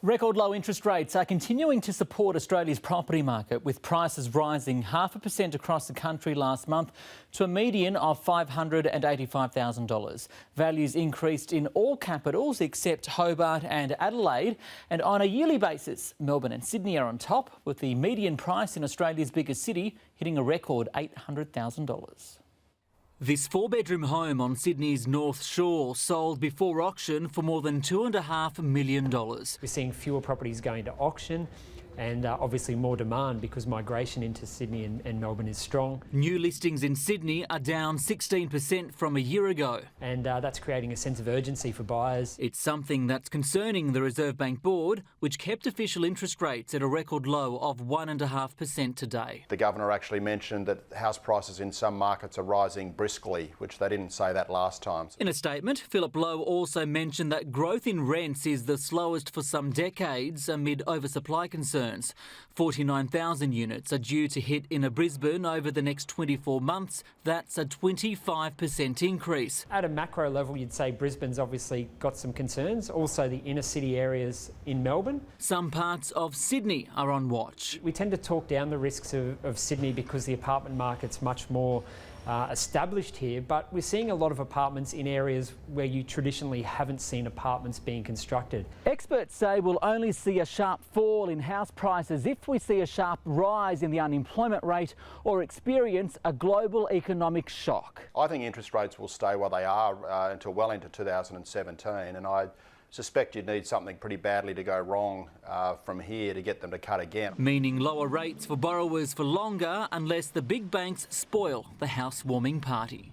Record low interest rates are continuing to support Australia's property market, with prices rising 0.5% across the country last month to a median of $585,000. Values increased in all capitals except Hobart and Adelaide, and on a yearly basis, Melbourne and Sydney are on top, with the median price in Australia's biggest city hitting a record $800,000. This four-bedroom home on Sydney's North Shore sold before auction for more than $2.5 million. We're seeing fewer properties going to auction and obviously more demand because migration into Sydney and Melbourne is strong. New listings in Sydney are down 16% from a year ago. And that's creating a sense of urgency for buyers. It's something that's concerning the Reserve Bank Board, which kept official interest rates at a record low of 1.5% today. The Governor actually mentioned that house prices in some markets are rising briskly, which they didn't say that last time. In a statement, Philip Lowe also mentioned that growth in rents is the slowest for some decades amid oversupply concerns. 49,000 units are due to hit in Brisbane over the next 24 months. That's a 25% increase. At a macro level, you'd say Brisbane's obviously got some concerns. Also the inner city areas in Melbourne. Some parts of Sydney are on watch. We tend to talk down the risks of Sydney because the apartment market's much more established here, but we're seeing a lot of apartments in areas where you traditionally haven't seen apartments being constructed. Experts say we'll only see a sharp fall in house prices if we see a sharp rise in the unemployment rate or experience a global economic shock. I think interest rates will stay where they are until well into 2017, and I suspect you'd need something pretty badly to go wrong from here to get them to cut again. Meaning lower rates for borrowers for longer unless the big banks spoil the house-warming party.